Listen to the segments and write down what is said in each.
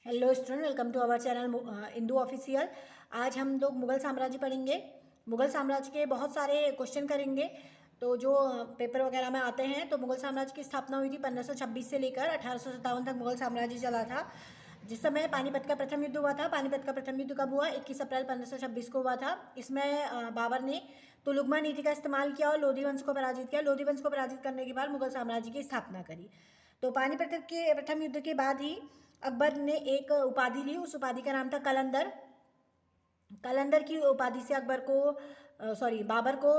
Hello student, welcome to our channel Indu official. आज हम लोग मुगल साम्राज्य पढ़ेंगे। मुगल साम्राज्य के बहुत सारे क्वेश्चन करेंगे। तो जो पेपर वगैरह में आते हैं, तो मुगल साम्राज्य की स्थापना हुई थी 1526 से लेकर 1857 तक मुगल साम्राज्य चला था। जिस समय पानीपत का प्रथम युद्ध हुआ था। पानीपत का प्रथम युद्ध कब हुआ? 21 अप्रैल 1526 को हुआ था। इसमें बाबर ने तुलुगमा नीति का इस्तेमाल किया और लोधी वंश को पराजित किया। लोधी वंश को पराजित करने के बाद मुगल साम्राज्य की स्थापना करी। तो पानीपत के प्रथम युद्ध के बाद ही अकबर ने एक उपाधि ली। उस उपाधि का नाम था कलंदर। कलंदर की उपाधि से अकबर को बाबर को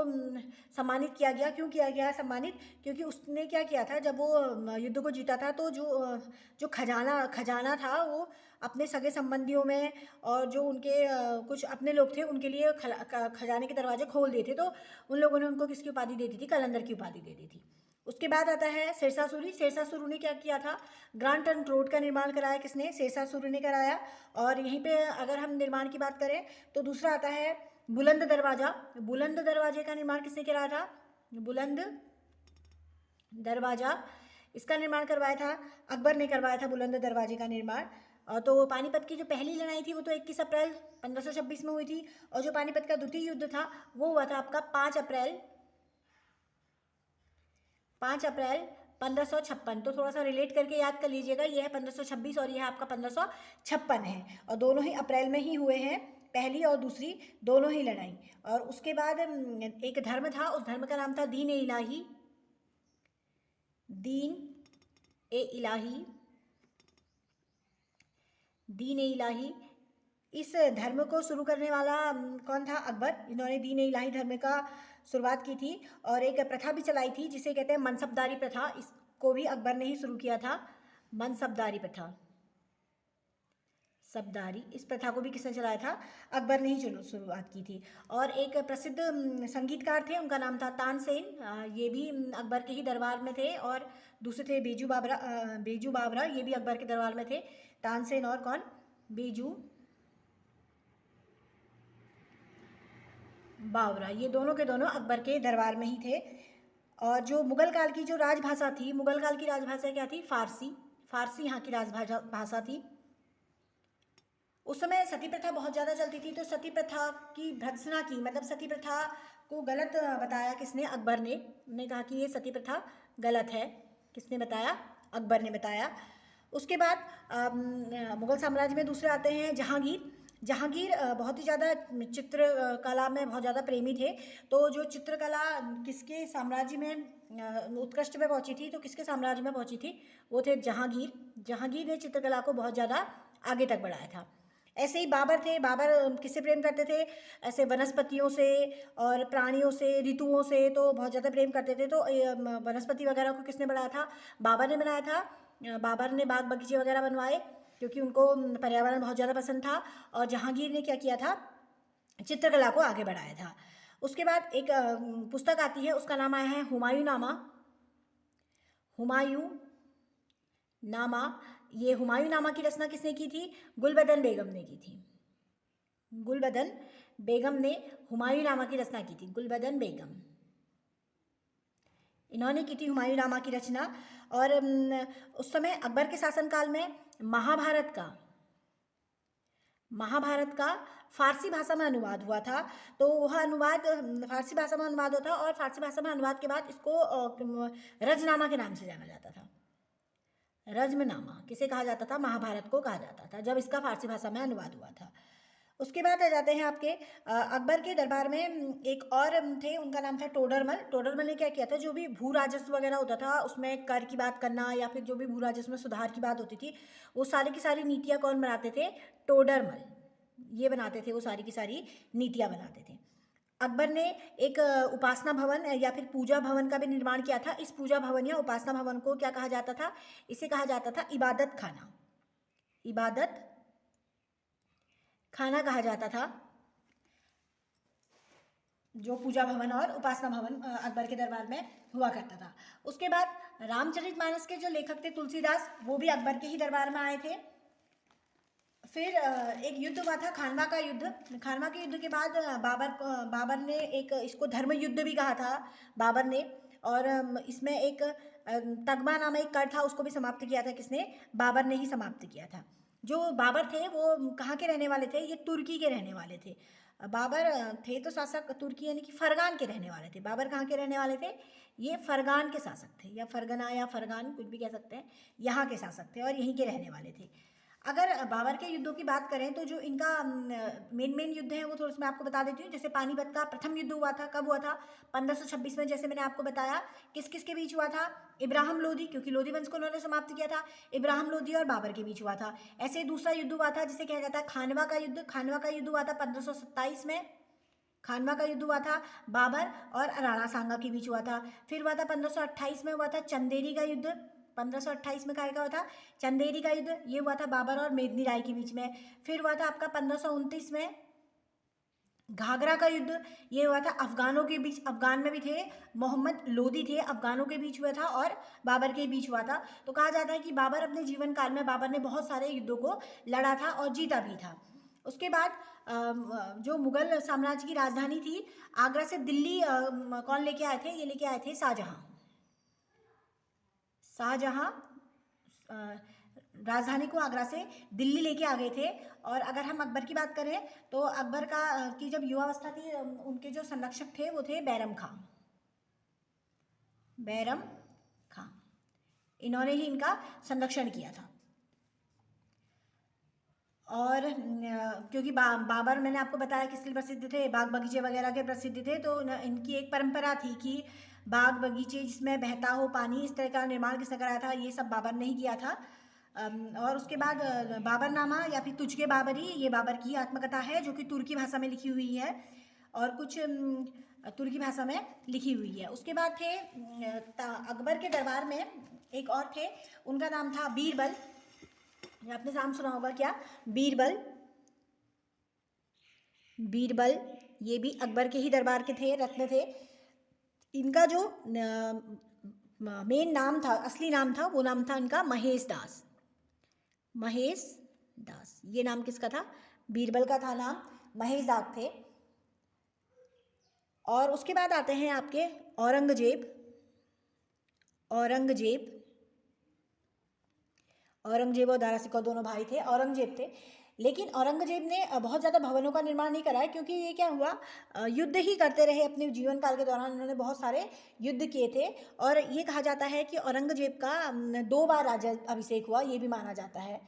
सम्मानित किया गया। क्यों किया गया सम्मानित? क्योंकि उसने क्या किया था, जब वो युद्ध को जीता था तो जो खजाना था वो अपने सगे संबंधियों में और जो उनके कुछ अपने लोग थे उनके लिए खजाने के दरवाजे खोल देते। तो उन लोगों ने उनको किसकी उपाधि दे दी थी? कलंदर की उपाधि दे दी थी। उसके बाद आता है शेरशाह सूरी। शेरशाह सूरी ने क्या किया था? ग्रांड ट्रंक रोड का निर्माण कराया। किसने? शेरशाह सूरी ने कराया। और यहीं पे अगर हम निर्माण की बात करें तो दूसरा आता है बुलंद दरवाजा। बुलंद दरवाजे का निर्माण किसने कराया था? बुलंद दरवाजा, इसका निर्माण करवाया था अकबर ने करवाया था बुलंद दरवाजे का निर्माण। तो पानीपत की जो पहली लड़ाई थी वो तो 21 अप्रैल 1526 में हुई थी। और जो पानीपत का द्वितीय युद्ध था वो हुआ था आपका 5 अप्रैल 1556। तो थोड़ा सा रिलेट करके याद कर लीजिएगा। ये है 1526 और यह आपका 1556 है। और दोनों ही अप्रैल में ही हुए हैं, पहली और दूसरी दोनों ही लड़ाई। और उसके बाद एक धर्म था, उस धर्म का नाम था दीन ए इलाही। दीन ए इलाही, दीन ए इलाही। इस धर्म को शुरू करने वाला कौन था? अकबर। इन्होंने दीन ए इलाही धर्म का शुरुआत की थी। और एक प्रथा भी चलाई थी जिसे कहते हैं मनसबदारी प्रथा। इसको भी अकबर ने ही शुरू किया था। मनसबदारी प्रथा, सबदारी, इस प्रथा को भी किसने चलाया था? अकबर ने ही शुरुआत की थी। और एक प्रसिद्ध संगीतकार थे, उनका नाम था तानसेन। ये भी अकबर के ही दरबार में थे। और दूसरे थे बेजू बावरा, ये भी अकबर के दरबार में थे। तानसेन और कौन? बेजू बावरा, ये दोनों के दोनों अकबर के दरबार में ही थे। और जो मुगल काल की जो राजभाषा थी, मुगल काल की राजभाषा क्या थी? फारसी। फारसी यहाँ की राजभाषा थी। उस समय सती प्रथा बहुत ज़्यादा चलती थी। तो सती प्रथा की भर्त्सना की, मतलब सती प्रथा को गलत बताया किसने? अकबर ने। उन्होंने कहा कि ये सती प्रथा गलत है। किसने बताया? अकबर ने बताया। उसके बाद मुगल साम्राज्य में दूसरे आते हैं जहांगीर। जहांगीर बहुत ही ज़्यादा चित्रकला में बहुत ज़्यादा प्रेमी थे। तो जो चित्रकला किसके साम्राज्य में उत्कृष्ट पे पहुंची थी, तो किसके साम्राज्य में पहुंची थी? वो थे जहांगीर। जहांगीर ने चित्रकला को बहुत ज़्यादा आगे तक बढ़ाया था। ऐसे ही बाबर थे। बाबर किससे प्रेम करते थे? ऐसे वनस्पतियों से और प्राणियों से, ऋतुओं से तो बहुत ज़्यादा प्रेम करते थे। तो वनस्पति वगैरह को किसने बनाया था? बाबर ने बनाया था। बाबर ने बाग बगीचे वगैरह बनवाए क्योंकि उनको पर्यावरण बहुत ज़्यादा पसंद था। और जहांगीर ने क्या किया था? चित्रकला को आगे बढ़ाया था। उसके बाद एक पुस्तक आती है, उसका नाम आया है हुमायूं नामा। हुमायूं नामा। ये हुमायूं नामा की रचना किसने की थी? गुलबदन बेगम ने की थी। गुलबदन बेगम ने हुमायूं नामा की रचना की थी। गुलबदन बेगम, इन्होंने की थी हुमायूं नामा की रचना। और उस समय अकबर के शासनकाल में महाभारत का फारसी भाषा में अनुवाद हुआ था। तो वह अनुवाद फारसी भाषा में अनुवाद होता, और फारसी भाषा में अनुवाद के बाद इसको रजनामा के नाम से जाना जाता था। रज्मनामा किसे कहा जाता था? महाभारत को कहा जाता था, जब इसका फारसी भाषा में अनुवाद हुआ था। उसके बाद आ जाते हैं आपके अकबर के दरबार में एक और थे, उनका नाम था टोडरमल। टोडरमल ने क्या किया था? जो भी भू राजस्व वगैरह होता था उसमें कर की बात करना या फिर जो भी भू राजस्व में सुधार की बात होती थी, वो सारी की सारी नीतियाँ कौन बनाते थे? टोडरमल। ये बनाते थे, वो सारी की सारी नीतियाँ बनाते थे। अकबर ने एक उपासना भवन या फिर पूजा भवन का भी निर्माण किया था। इस पूजा भवन या उपासना भवन को क्या कहा जाता था? इसे कहा जाता था इबादत खाना। इबादत खाना कहा जाता था जो पूजा भवन और उपासना भवन अकबर के दरबार में हुआ करता था। उसके बाद रामचरितमानस के जो लेखक थे तुलसीदास, वो भी अकबर के ही दरबार में आए थे। फिर एक युद्ध हुआ था, खानवा का युद्ध। खानवा के युद्ध के बाद बाबर ने एक इसको धर्म युद्ध भी कहा था बाबर ने। और इसमें एक तगमा नाम एक कर था, उसको भी समाप्त किया था किसने? बाबर ने ही समाप्त किया था। जो बाबर थे वो कहाँ के रहने वाले थे? ये तुर्की के रहने वाले थे। बाबर थे तो शासक तुर्की यानी कि फरगान के रहने वाले थे। बाबर कहाँ के रहने वाले थे? ये फरगान के शासक थे, या फरगना या फरगान कुछ भी कह सकते हैं, यहाँ के शासक थे और यहीं के रहने वाले थे। अगर बाबर के युद्धों की बात करें तो जो इनका मेन युद्ध है वो थोड़ा सा मैं आपको बता देती हूँ। जैसे पानीपत का प्रथम युद्ध हुआ था, कब हुआ था? 1526 में, जैसे मैंने आपको बताया। किस किस के बीच हुआ था? इब्राहिम लोदी, क्योंकि लोदी वंश को उन्होंने समाप्त किया था, इब्राहिम लोदी और बाबर के बीच हुआ था। ऐसे दूसरा युद्ध हुआ था जिसे कहा जाता है खानवा का युद्ध। खानवा का युद्ध हुआ था 1527 में। खानवा का युद्ध हुआ था बाबर और राणा सांगा के बीच हुआ था। फिर हुआ था 1528 में हुआ था चंदेरी का युद्ध। 1528 में का हुआ था चंदेरी का युद्ध, ये हुआ था बाबर और मेदिनी राय के बीच में। फिर हुआ था आपका 1529 में घाघरा का युद्ध, ये हुआ था अफगानों के बीच। अफगान में भी थे, मोहम्मद लोदी थे, अफगानों के बीच हुआ था और बाबर के बीच हुआ था। तो कहा जाता है कि बाबर अपने जीवन काल में बाबर ने बहुत सारे युद्धों को लड़ा था और जीता भी था। उसके बाद जो मुगल साम्राज्य की राजधानी थी, आगरा से दिल्ली कौन लेके आए थे? ये लेके आए थे शाहजहां। शाहजहां राजधानी को आगरा से दिल्ली लेके आ गए थे। और अगर हम अकबर की बात करें तो अकबर की जब युवावस्था थी, उनके जो संरक्षक थे वो थे बैरम खां। बैरम खां, इन्होंने ही इनका संरक्षण किया था। और क्योंकि बाबर मैंने आपको बताया किस लिए प्रसिद्ध थे, बाग बगीचे वगैरह के प्रसिद्ध थे, तो इनकी एक परंपरा थी कि बाग बगीचे जिसमें बहता हो पानी, इस तरह का निर्माण किसने कराया था? ये सब बाबर ने ही किया था। और उसके बाद बाबरनामा या फिर तुझके बाबरी, ये बाबर की आत्मकथा है जो कि तुर्की भाषा में लिखी हुई है और कुछ तुर्की भाषा में लिखी हुई है। उसके बाद थे अकबर के दरबार में एक और थे, उनका नाम था बीरबल। आपने नाम सुना होगा क्या? बीरबल। बीरबल ये भी अकबर के ही दरबार के थे, रत्न थे। इनका जो मेन नाम था, असली नाम था, वो नाम था इनका महेश दास। महेश दास, ये नाम किसका था? बीरबल का था नाम, महेश दास थे। और उसके बाद आते हैं आपके औरंगजेब। औरंगजेब, औरंगजेब और दारा सिकोह दोनों भाई थे, औरंगजेब थे। लेकिन औरंगजेब ने बहुत ज़्यादा भवनों का निर्माण नहीं कराया, क्योंकि ये क्या हुआ, युद्ध ही करते रहे अपने जीवन काल के दौरान। उन्होंने बहुत सारे युद्ध किए थे और ये कहा जाता है कि औरंगजेब का 2 बार राज्य अभिषेक हुआ, ये भी माना जाता है।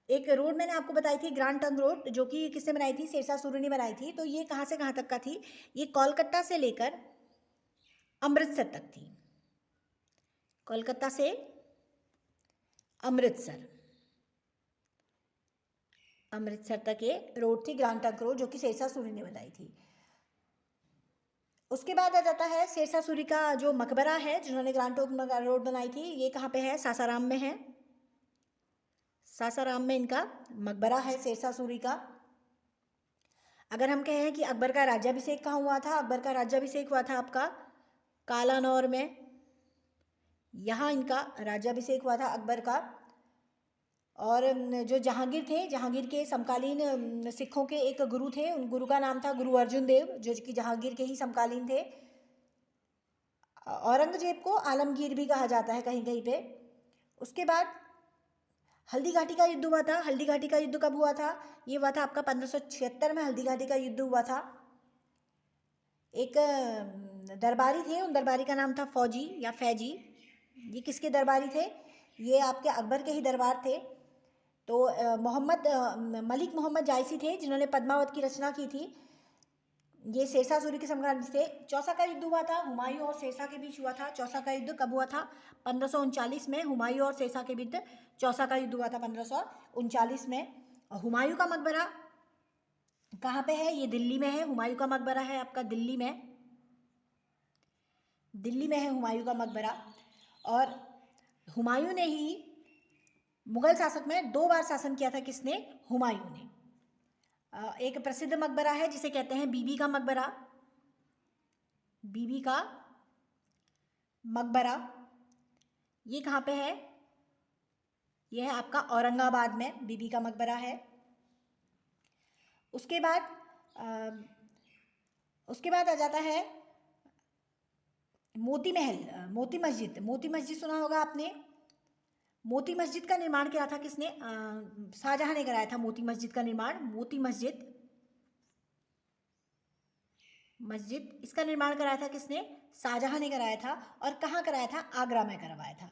एक रोड मैंने आपको बताई थी, ग्रैंड ट्रंक रोड, जो कि किसने बनाई थी? शेरशाह सूरी ने बनाई थी। तो ये कहाँ से कहाँ तक का थी? ये कोलकाता से लेकर अमृतसर तक थी। कोलकाता से अमृतसर, अमृतसर तक ये रोड थी, ग्रैंड ट्रंक रोड, जो कि शेरशाह सूरी ने बनाई थी। उसके बाद आ जाता है शेरशाह सूरी का जो मकबरा है, जिन्होंने ग्रैंड ट्रंक रोड बनाई थी, ये कहाँ पे है? सासाराम में है। सासाराम में इनका मकबरा है शेरशाह सूरी का। अगर हम कहें कि अकबर का राज्याभिषेक कहाँ हुआ था? अकबर का राज्याभिषेक हुआ था आपका कालानौर में। यहाँ इनका राज्याभिषेक हुआ था अकबर का। और जो जहांगीर थे, जहांगीर के समकालीन सिखों के एक गुरु थे, उन गुरु का नाम था गुरु अर्जुन देव, जो कि जहांगीर के ही समकालीन थे। औरंगजेब को आलमगीर भी कहा जाता है कहीं कहीं पे। उसके बाद हल्दी घाटी का युद्ध हुआ था। हल्दी घाटी का युद्ध कब हुआ था? ये हुआ था आपका 1576 में हल्दी घाटी का युद्ध हुआ था। एक दरबारी थे, उन दरबारी का नाम था फौजी या फैजी। ये किसके दरबारी थे? ये आपके अकबर के ही दरबार थे। तो मलिक मोहम्मद जायसी थे, जिन्होंने पद्मावत की रचना की थी। ये शेरशाह सूरी के सम्राट थे। चौसा का युद्ध हुआ था, हुमायूं और शेरशाह के बीच हुआ था। चौसा का युद्ध कब हुआ था? 1539 में हुमायूं और शेरशाह के बीच चौसा का युद्ध हुआ था 1539 में। हुमायूं का मकबरा कहाँ पे है? ये दिल्ली में है। हुमायूं का मकबरा है आपका दिल्ली में। दिल्ली में है हुमायूं का मकबरा। और हुमायूं ने ही मुगल शासक में 2 बार शासन किया था। किसने? हुमायूं ने। एक प्रसिद्ध मकबरा है जिसे कहते हैं बीबी का मकबरा। बीबी का मकबरा ये कहाँ पे है? यह है आपका औरंगाबाद में, बीबी का मकबरा है। उसके बाद आ जाता है मोती महल, मोती मस्जिद। मोती मस्जिद सुना होगा आपने। मोती मस्जिद का निर्माण किया था किसने? शाहजहां ने कराया था मोती मस्जिद का निर्माण। मोती मस्जिद इसका निर्माण कराया था किसने? शाहजहां ने कराया था। और कहाँ कराया था? आगरा में करवाया था।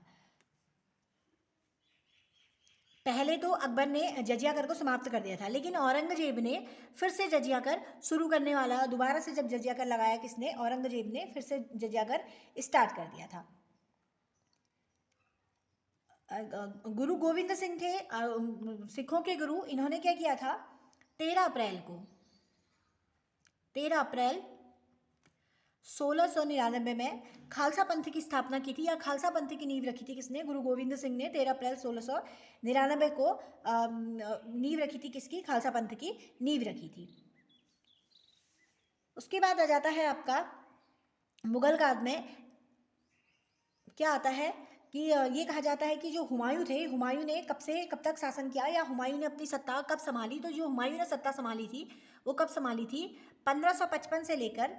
पहले तो अकबर ने जजिया कर को समाप्त कर दिया था, लेकिन औरंगजेब ने फिर से जजिया कर शुरू करने वाला, दोबारा से जब जजिया कर लगाया किसने? औरंगजेब ने फिर से जजिया कर स्टार्ट कर दिया था। गुरु गोविंद सिंह थे सिखों के गुरु। इन्होंने क्या किया था? 13 अप्रैल 1699 में खालसा पंथ की स्थापना की थी, या खालसा पंथ की नींव रखी थी किसने? गुरु गोविंद सिंह ने 13 अप्रैल 1699 को नींव रखी थी। किसकी? खालसा पंथ की नींव रखी थी। उसके बाद आ जाता है आपका मुगल काल में क्या आता है कि ये कहा जाता है कि जो हुमायूं थे, हुमायूं ने कब से कब तक शासन किया, या हुमायूं ने अपनी सत्ता कब संभाली? तो जो हुमायूं ने सत्ता संभाली थी वो कब संभाली थी? 1555 से लेकर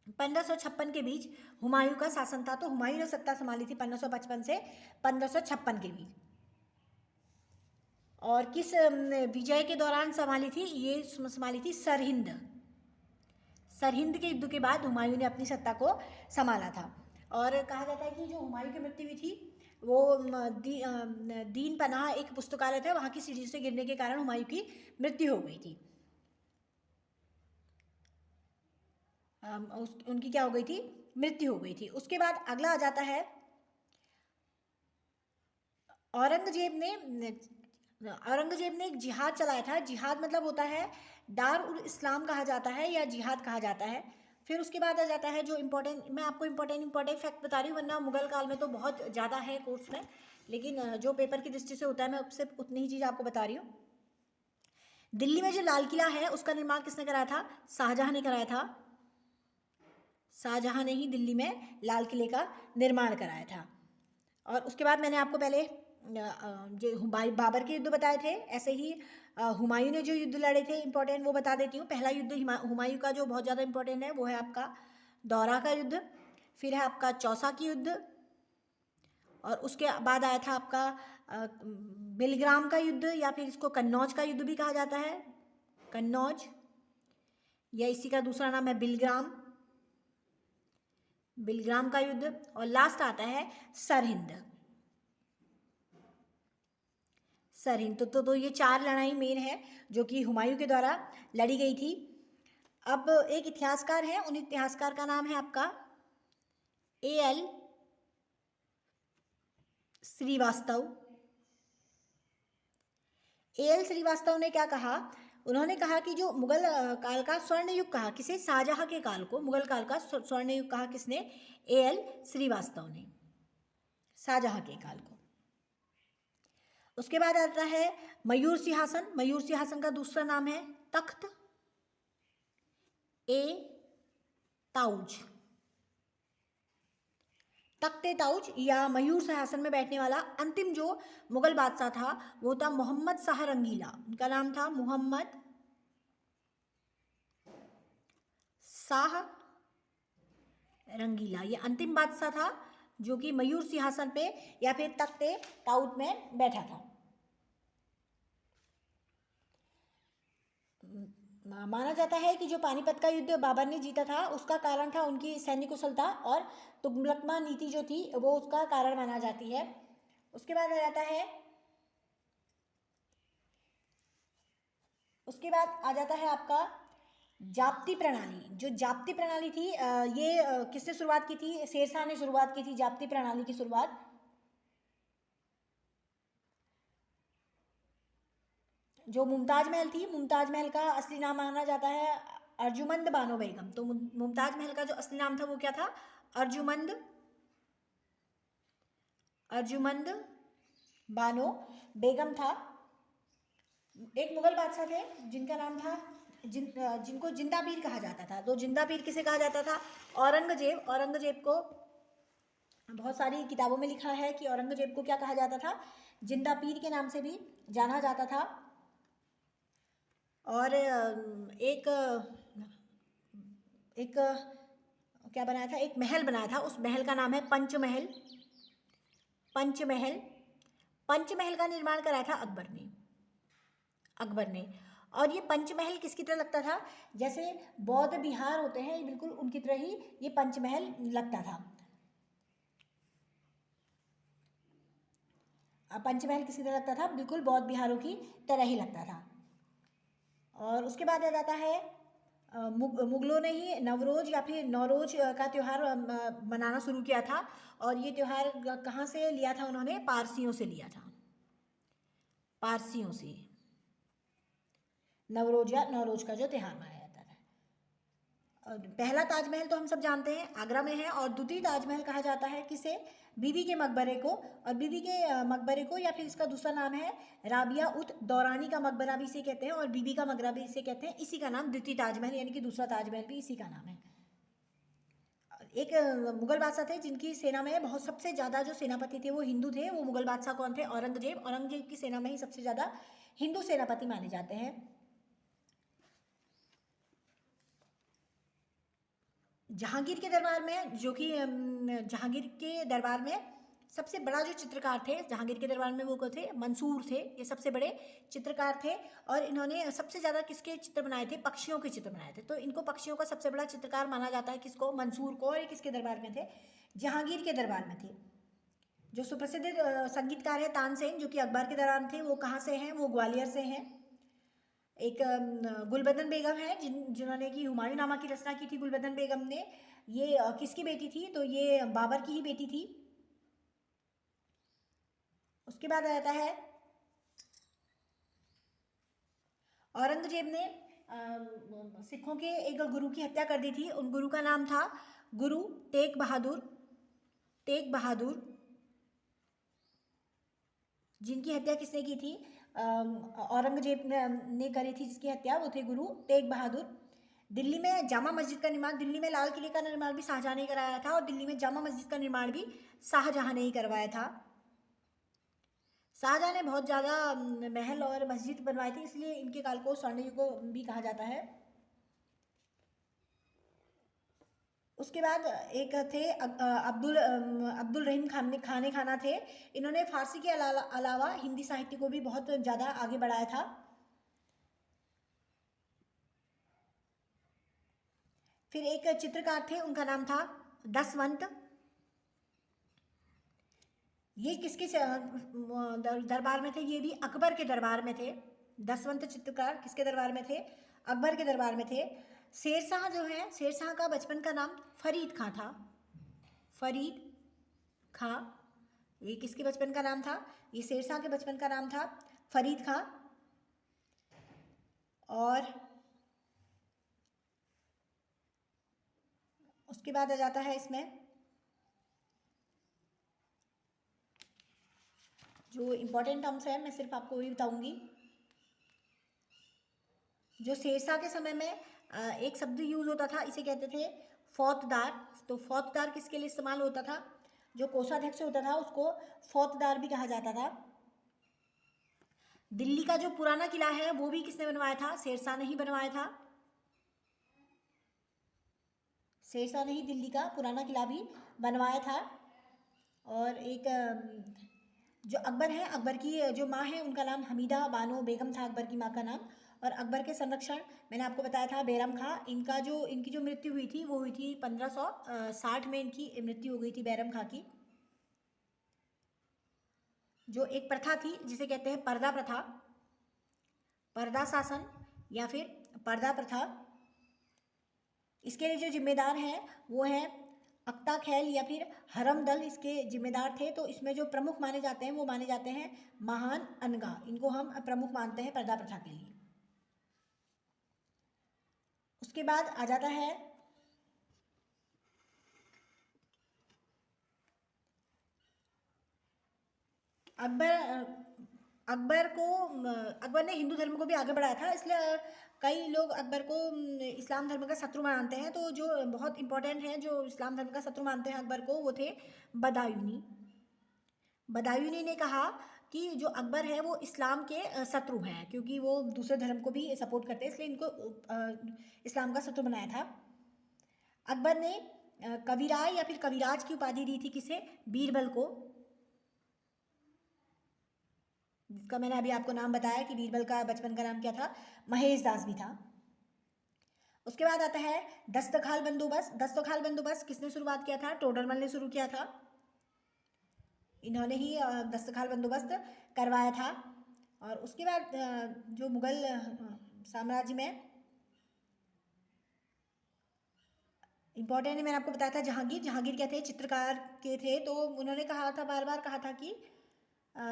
1556 के बीच हुमायूं का शासन था। तो हुमायूं ने सत्ता संभाली थी 1555 से 1556 के बीच। और किस विजय के दौरान संभाली थी? ये संभाली थी सरहिंद। सरहिंद के युद्ध के बाद हुमायूं ने अपनी सत्ता को संभाला था। और कहा जाता है कि जो हुमायूं की मृत्यु हुई थी वो दीन पनाह एक पुस्तकालय था, वहाँ की सीढ़ी से गिरने के कारण हुमायूं की मृत्यु हो गई थी। उनकी क्या हो गई थी? मृत्यु हो गई थी। उसके बाद अगला आ जाता है औरंगजेब ने एक जिहाद चलाया था। जिहाद मतलब होता है दार उल इस्लाम कहा जाता है, या जिहाद कहा जाता है। फिर उसके बाद आ जाता है जो इम्पोर्टेंट, मैं आपको इम्पोर्टेंट फैक्ट बता रही हूँ, वरना मुगल काल में तो बहुत ज़्यादा है कोर्स में, लेकिन जो पेपर की दृष्टि से होता है मैं सिर्फ उतनी ही चीज़ आपको बता रही हूँ। दिल्ली में जो लाल किला है उसका निर्माण किसने कराया था? शाहजहां ने कराया था। शाहजहां ने ही दिल्ली में लाल किले का निर्माण कराया था। और उसके बाद मैंने आपको पहले जो बाबर के युद्ध बताए थे, ऐसे ही हुमायूं ने जो युद्ध लड़े थे इंपॉर्टेंट वो बता देती हूँ। पहला युद्ध हुमायूं का जो बहुत ज़्यादा इंपॉर्टेंट है वो है आपका दौरा का युद्ध। फिर है आपका चौसा की युद्ध, और उसके बाद आया था आपका बिलग्राम का युद्ध, या फिर इसको कन्नौज का युद्ध भी कहा जाता है। कन्नौज, या इसी का दूसरा नाम है बिलग्राम का युद्ध। और लास्ट आता है सरहिंद। तो ये 4 लड़ाई मेन है जो कि हुमायूं के द्वारा लड़ी गई थी। अब एक इतिहासकार है, उन इतिहासकार का नाम है आपका A.L. श्रीवास्तव। A.L. श्रीवास्तव ने क्या कहा? उन्होंने कहा कि जो मुगल काल का स्वर्ण युग कहा किसे? शाहजहां के काल को मुगल काल का स्वर्ण युग कहा किसने? A.L. श्रीवास्तव ने, शाहजहां के काल को। उसके बाद आता है मयूर सिंहासन। मयूर सिंहासन का दूसरा नाम है तख्त ए ताउज। तख्ते ताउज या मयूर सिंहासन में बैठने वाला अंतिम जो मुगल बादशाह था वो था मोहम्मद शाह रंगीला। उनका नाम था मोहम्मद शाह रंगीला। ये अंतिम बादशाह था जो कि मयूर सिंहासन पे या फिर तख्ते ताउज में बैठा था। माना जाता है कि जो पानीपत का युद्ध बाबर ने जीता था उसका कारण था उनकी सैन्य कुशलता, और तुगलकमा नीति जो थी वो उसका कारण माना जाती है। उसके बाद आ जाता है आपका जाप्ती प्रणाली। जो जाप्ती प्रणाली थी ये किसने शुरुआत की थी? शेरशाह ने शुरुआत की थी जाप्ती प्रणाली की शुरुआत। जो मुमताज महल थी, मुमताज महल का असली नाम माना जाता है अर्जुमंद बानो बेगम। तो मुमताज महल का जो असली नाम था वो क्या था? अर्जुमंद बानो बेगम था। एक मुगल बादशाह थे जिनका नाम था जिनको जिंदा पीर कहा जाता था। तो जिंदा पीर किसे कहा जाता था? औरंगजेब को बहुत सारी किताबों में लिखा है कि औरंगजेब को क्या कहा जाता था? जिंदा पीर के नाम से भी जाना जाता था। और एक क्या बनाया था? एक महल बनाया था, उस महल का नाम है पंचमहल। पंचमहल का निर्माण कराया था अकबर ने। और ये पंचमहल किसकी तरह लगता था, जैसे बौद्ध विहार होते हैं, ये बिल्कुल उनकी तरह ही ये पंचमहल लगता था। पंचमहल किसकी तरह लगता था, बिल्कुल बौद्ध विहारों की तरह ही लगता था। और उसके बाद आ जाता है मुगलों ने ही नवरोज या फिर नौरोज का त्यौहार मनाना शुरू किया था। और ये त्यौहार कहाँ से लिया था उन्होंने, पारसियों से लिया था, पारसियों से नवरोज या नौरोज का जो त्यौहार मनाया जाता है। और पहला ताजमहल तो हम सब जानते हैं आगरा में है, और द्वितीय ताजमहल कहा जाता है किसे, बीबी के मकबरे को। और बीबी के मकबरे को, या फिर इसका दूसरा नाम है राबिया उत दौरानी का मकबरा भी इसे कहते हैं, और बीबी का मकबरा भी इसे कहते हैं। इसी का नाम द्वितीय ताजमहल यानी कि दूसरा ताजमहल भी इसी का नाम है। एक मुगल बादशाह थे जिनकी सेना में बहुत सबसे ज़्यादा जो सेनापति थे वो हिंदू थे। वो मुगल बादशाह कौन थे, औरंगजेब की सेना में ही सबसे ज़्यादा हिंदू सेनापति माने जाते हैं। जहांगीर के दरबार में, जो कि जहांगीर के दरबार में सबसे बड़ा जो चित्रकार थे जहांगीर के दरबार में, वो को थे मंसूर थे, ये सबसे बड़े चित्रकार थे। और इन्होंने सबसे ज़्यादा किसके चित्र बनाए थे, पक्षियों के चित्र बनाए थे। तो इनको पक्षियों का सबसे बड़ा चित्रकार माना जाता है, किसको, मंसूर को। और ये किसके दरबार में थे, जहांगीर के दरबार में थे। जो सुप्रसिद्ध संगीतकार है तानसेन, जो कि अकबर के दौरान थे, वो कहाँ से हैं, वो ग्वालियर से हैं। एक गुलबदन बेगम है जिन्होंने कि हुमायूं नामा की रचना की थी गुलबदन बेगम ने। ये किसकी बेटी थी, तो ये बाबर की ही बेटी थी। उसके बाद आ जाता है औरंगजेब ने सिखों के एक गुरु की हत्या कर दी थी। उन गुरु का नाम था गुरु तेग बहादुर, जिनकी हत्या किसने की थी, औरंगजेब ने करी थी, जिसकी हत्या वो थे गुरु तेग बहादुर। दिल्ली में जामा मस्जिद का निर्माण, दिल्ली में लाल किले का निर्माण भी शाहजहां ने कराया था, और दिल्ली में जामा मस्जिद का निर्माण भी शाहजहां ने ही करवाया था। शाहजहां ने बहुत ज़्यादा महल और मस्जिद बनवाए थे, इसलिए इनके काल को स्वर्ण युग भी कहा जाता है। उसके बाद एक थे अब्दुल रहीम खाना थे। इन्होंने फारसी के अलावा हिंदी साहित्य को भी बहुत ज़्यादा आगे बढ़ाया था। फिर एक चित्रकार थे, उनका नाम था दसवंत। ये किसके दरबार में थे, ये भी अकबर के दरबार में थे। दसवंत चित्रकार किसके दरबार में थे, अकबर के दरबार में थे। शेरशाह जो है, शेरशाह का बचपन का नाम फरीद खां था, फरीद खां। ये किसके बचपन का नाम था, ये शेरशाह के बचपन का नाम था फरीद खां। और उसके बाद आ जाता है इसमें जो इम्पोर्टेंट टर्म्स है, मैं सिर्फ आपको वही बताऊंगी। जो शेरशाह के समय में एक शब्द यूज होता था, इसे कहते थे फौतदार। तो फौतदार किसके लिए इस्तेमाल होता था, जो कोषाध्यक्ष होता था उसको फौतदार भी कहा जाता था। दिल्ली का जो पुराना किला है वो भी किसने बनवाया था, शेरशाह ने ही बनवाया था। शेरशाह ने ही दिल्ली का पुराना किला भी बनवाया था। और एक जो अकबर है, अकबर की जो माँ है उनका नाम हमीदा बानो बेगम था, अकबर की माँ का नाम। और अकबर के संरक्षण मैंने आपको बताया था बैरम खां। इनकी जो मृत्यु हुई थी वो हुई थी 1560 में, इनकी मृत्यु हो गई थी बैरम खां की। जो एक प्रथा थी जिसे कहते हैं पर्दा प्रथा, पर्दा शासन या फिर पर्दा प्रथा, इसके लिए जो जिम्मेदार हैं वो हैं अख्ता खैल या फिर हरम दल, इसके जिम्मेदार थे। तो इसमें जो प्रमुख माने जाते हैं वो माने जाते हैं महान अनगा, इनको हम प्रमुख मानते हैं पर्दा प्रथा के लिए। उसके बाद आ जाता है अकबर ने हिंदू धर्म को भी आगे बढ़ाया था, इसलिए कई लोग अकबर को इस्लाम धर्म का शत्रु मानते हैं। तो जो बहुत इंपॉर्टेंट है जो इस्लाम धर्म का शत्रु मानते हैं अकबर को, वो थे बदायूनी ने कहा कि जो अकबर है वो इस्लाम के शत्रु हैं, क्योंकि वो दूसरे धर्म को भी सपोर्ट करते हैं, इसलिए इनको इस्लाम का शत्रु बनाया था। अकबर ने कविराय या फिर कविराज की उपाधि दी थी किसे, बीरबल को। जिसका मैंने अभी आपको नाम बताया कि बीरबल का बचपन का नाम क्या था, महेश दास भी था। उसके बाद आता है दस्तखाल बंदोबस्त। दस्तखाल बंदोबस्त किसने शुरुआत किया था? टोडरमल ने शुरू किया था। इन्होंने ही दस्तखाल बंदोबस्त करवाया था। और उसके बाद जो मुगल साम्राज्य में इम्पोर्टेंट है, मैंने आपको बताया था जहांगीर। जहांगीर क्या थे? चित्रकार के थे। तो उन्होंने कहा था, बार बार कहा था कि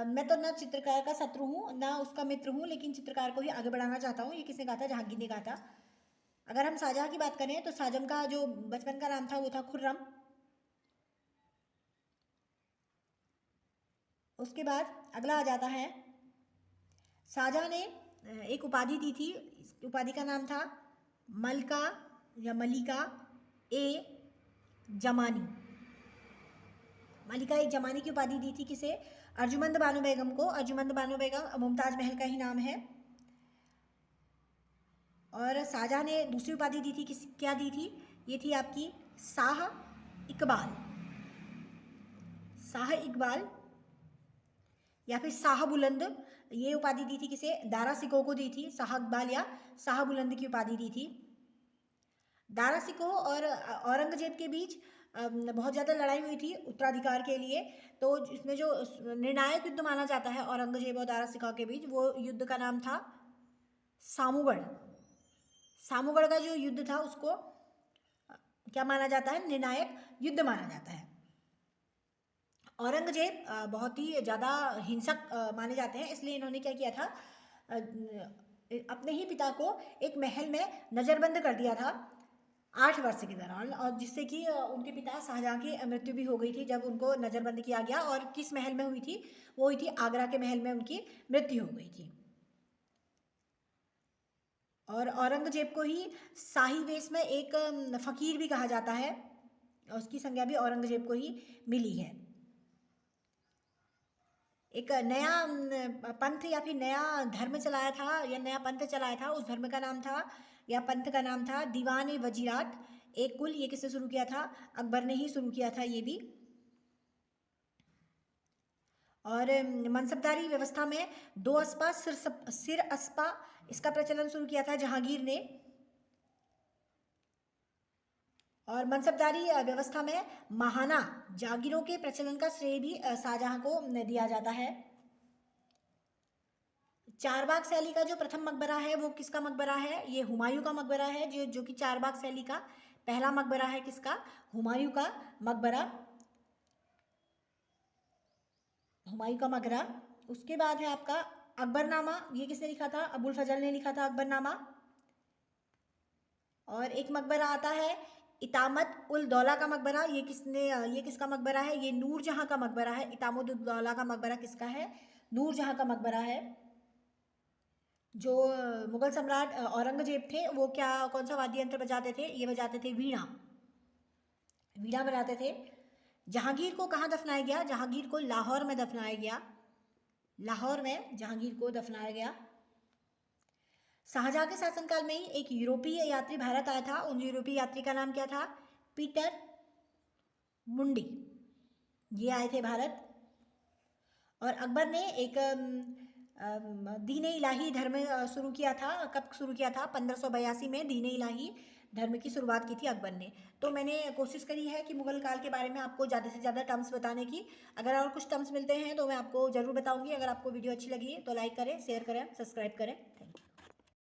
मैं तो ना चित्रकार का शत्रु हूँ ना उसका मित्र हूँ, लेकिन चित्रकार को ही आगे बढ़ाना चाहता हूँ। ये किसने कहा था? जहांगीर ने कहा था। अगर हम शाहजहाँ की बात करें तो शाहजहाँ का जो बचपन का नाम था वो था खुर्रम। उसके बाद अगला आ जाता है, शाहजहाँ ने एक उपाधि दी थी। इस उपाधि का नाम था मलका या मलिका ए जमानी। मलिका ए जमानी की उपाधि दी थी किसे? अर्जुमंद बानो बेगम को। अर्जुमंद बानो बेगम मुमताज महल का ही नाम है। और शाहजहाँ ने दूसरी उपाधि दी थी, किस क्या दी थी? ये थी आपकी शाह इकबाल। शाह इकबाल या फिर शाह बुलंद, ये उपाधि दी थी किसे? दारा सिकोह को दी थी। शाह इकबाल या शाह बुलंद की उपाधि दी थी। दारा सिकोह और औरंगजेब के बीच बहुत ज़्यादा लड़ाई हुई थी उत्तराधिकार के लिए। तो इसमें जो निर्णायक युद्ध माना जाता है औरंगजेब और दारा सिकोह के बीच, वो युद्ध का नाम था सामूगढ़। सामूगढ़ का जो युद्ध था उसको क्या माना जाता है? निर्णायक युद्ध माना जाता है। औरंगजेब बहुत ही ज़्यादा हिंसक माने जाते हैं, इसलिए इन्होंने क्या किया था? अपने ही पिता को एक महल में नज़रबंद कर दिया था 8 वर्ष के दौरान, और जिससे कि उनके पिता शाहजहाँ की मृत्यु भी हो गई थी जब उनको नज़रबंद किया गया। और किस महल में हुई थी? वो हुई थी आगरा के महल में उनकी मृत्यु हो गई थी। और औरंगजेब को ही शाही वेश में एक फ़कीर भी कहा जाता है, उसकी संज्ञा भी औरंगजेब को ही मिली है। एक नया पंथ या फिर नया धर्म चलाया था या नया पंथ चलाया था, उस धर्म का नाम था या पंथ का नाम था दीवान वजीरात एक कुल। ये किसने शुरू किया था? अकबर ने ही शुरू किया था ये भी। और मनसबदारी व्यवस्था में दो अस्पा सिर अस्पा, इसका प्रचलन शुरू किया था जहांगीर ने। और मनसबदारी व्यवस्था में महाना जागीरों के प्रचलन का श्रेय भी शाहजहाँ को दिया जाता है। चारबाग शैली का जो प्रथम मकबरा है वो किसका मकबरा है? ये हुमायूं का मकबरा है। जो कि चारबाग शैली का पहला मकबरा है किसका? हुमायूं का मकबरा। हुमायूं का मकबरा। उसके बाद है आपका अकबरनामा। ये किसने लिखा था? अबुल फजल ने लिखा था अकबरनामा। और एक मकबरा आता है इतामत उल दौला का मकबरा। ये किसका मकबरा है? ये नूरजहाँ का मकबरा है। इतामत उल दौला का मकबरा किसका है? नूरजहाँ का मकबरा है। जो मुगल सम्राट औरंगजेब थे वो कौन सा वाद्य यंत्र बजाते थे? ये बजाते थे वीणा। वीणा बजाते थे। जहांगीर को कहाँ दफनाया गया? जहांगीर को लाहौर में दफनाया गया। लाहौर में जहांगीर को दफनाया गया। शाहजहाँ के शासनकाल में ही एक यूरोपीय यात्री भारत आया था। उन यूरोपीय यात्री का नाम क्या था? पीटर मुंडी। ये आए थे भारत। और अकबर ने एक दीन-ए इलाही धर्म शुरू किया था। कब शुरू किया था? 1582 में दीन-ए इलाही धर्म की शुरुआत की थी अकबर ने। तो मैंने कोशिश करी है कि मुगल काल के बारे में आपको ज़्यादा से ज़्यादा टर्म्स बताने की। अगर और कुछ टर्म्स मिलते हैं तो मैं आपको ज़रूर बताऊंगी। अगर आपको वीडियो अच्छी लगी तो लाइक करें, शेयर करें, सब्सक्राइब करें। Thank you.